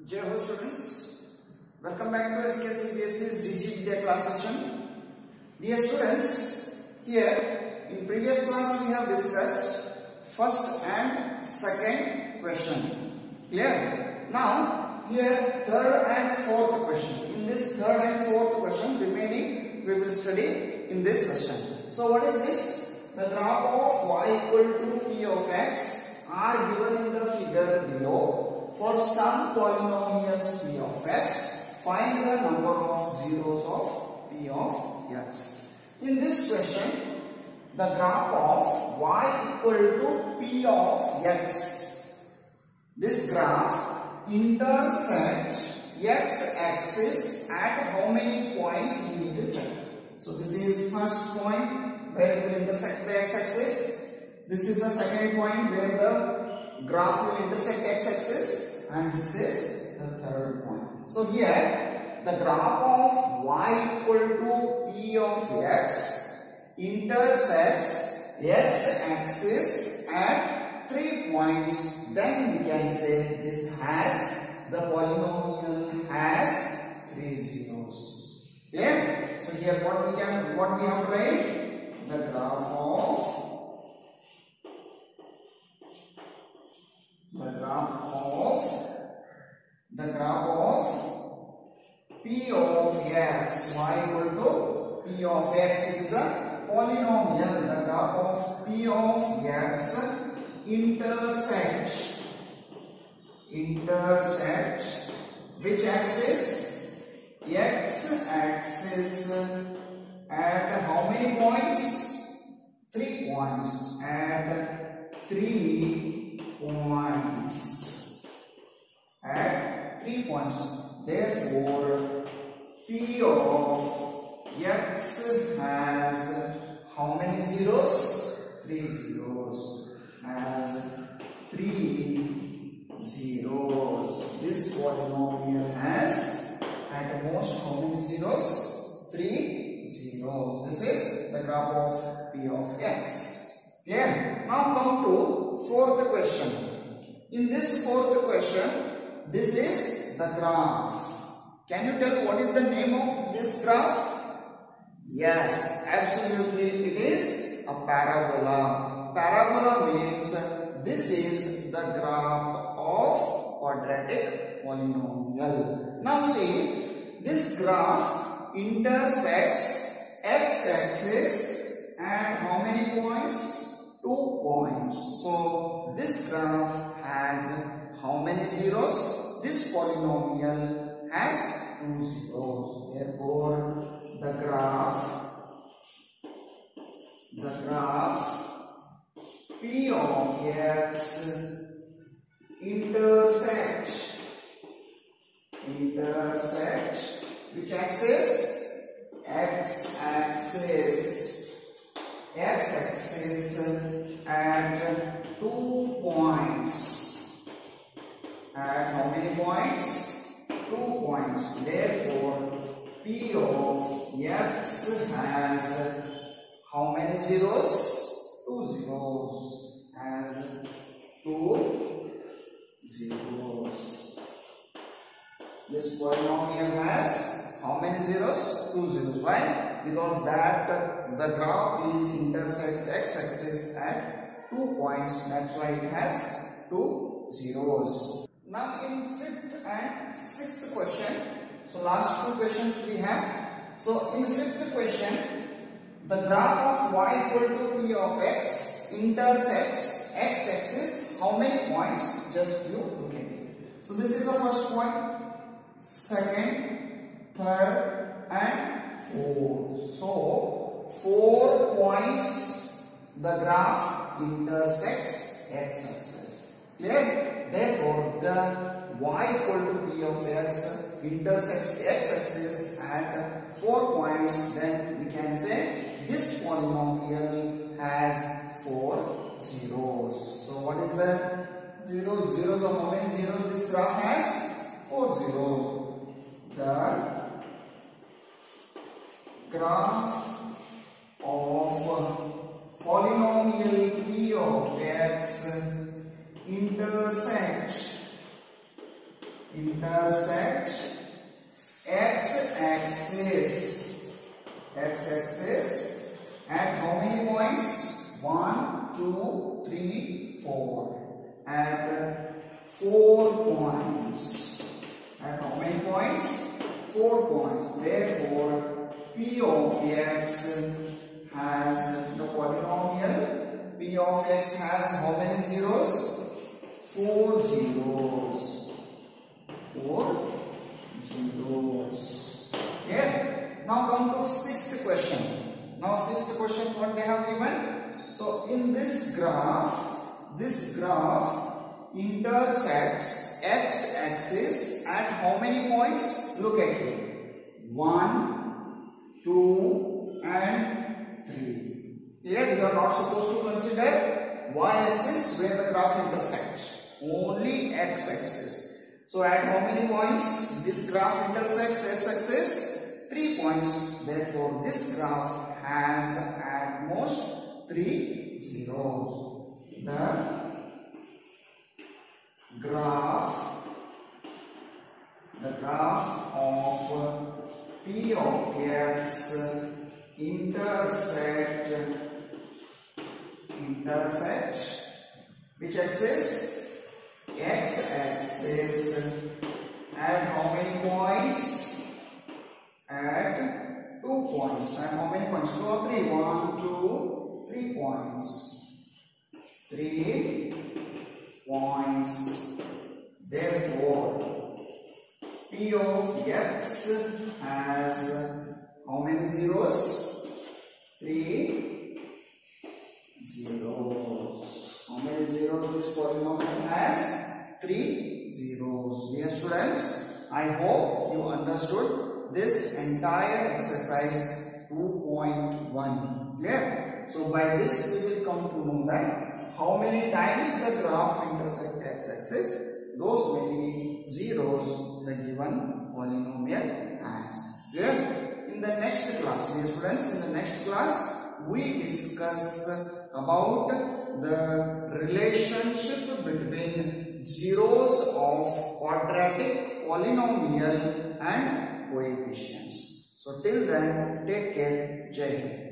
Jai Ho students, welcome back to SK CBSE's DG Vidya class session. Dear students, here in previous class we have discussed first and second question. Clear? Now here third and fourth question. In this third and fourth question remaining we will study in this session. So what is this? The graph of y equal to p of x are given in the figure below. For some polynomials p of x, find the number of zeros of p of x. In this question, the graph of y equal to p of x. This graph intersects x-axis at how many points we need to check. So this is first point where it will intersect the x-axis. This is the second point where the graph will intersect x-axis, and this is the third point. So here the graph of y equal to p of x intersects x-axis at 3 points. Then we can say this has the polynomial has 3 zeros. Clear? So here what we have to write? The graph of p of x, y equal to p of x is a polynomial. The graph of p of x intersects which axis? X-axis at how many points? 3 points. At 3 points. At 3 points. Therefore, p of x has how many zeros? 3 zeros. Has 3 zeros. This polynomial has at most how many zeros? 3 zeros. This is the graph of p of x. Clear? Now come to fourth question. In this fourth question, this is the graph. Can you tell what is the name of this graph? Yes, absolutely it is a parabola. Parabola means this is the graph of quadratic polynomial. Now see, this graph intersects x-axis at how many points? 2 points. So this graph has how many zeros? This polynomial has 2 zeros. Therefore, the graph p of x intersects which axis? X-axis at 2 points. At how many points? 2 points. Therefore, p of x has how many zeros? 2 zeros. Has 2 zeros. This polynomial has how many zeros? 2 zeros. Why? Because the graph is intersects x-axis at 2 points. That's why it has 2 zeros. Now in fifth and sixth question, so last 2 questions we have. So in fifth question, the graph of y equal to p of x intersects x-axis how many points? Just you look at it. So this is the first point, second, third and fourth. So 4 points the graph intersects x-axis. Clear? Therefore, the y equal to p of x intersects x-axis at 4 points. Then we can say this polynomial has 4 zeros. So what is the zeros? Zeros of how many zeros this graph has? 4 zeros. The graph of polynomial p of x intersects intersect x-axis at how many points? 1, 2, 3, 4. At 4 points. At how many points? 4 points. Therefore, P of x has the polynomial. P of x has how many zeros? 4 zeros. 4 zeros. Okay. Now come to sixth question. Now sixth question, what they have given? So in this graph intersects x-axis at how many points? Look at it. 1, 2 and 3. Here you are not supposed to consider y-axis where the graph intersects. Only x-axis. So at how many points this graph intersects x-axis? 3 points. Therefore this graph has at most 3 zeros. The graph of P of x intersect which axis? X-axis at how many points? At 2 points. At how many points? 2 or 3? 1, 2, 3 points. 3 points. Therefore, P of x has how many zeros? 3 zeros. How many zeros this polynomial has? 3 zeros. Dear students, I hope you understood this entire exercise 2.1. Clear? So by this we will come to know that how many times the graph intersects x-axis, those many zeros the given polynomial has. Clear? In the next class, dear students, in the next class we discuss about the relationship between zeros of quadratic polynomial and coefficients. So till then, take care. Jai Hind.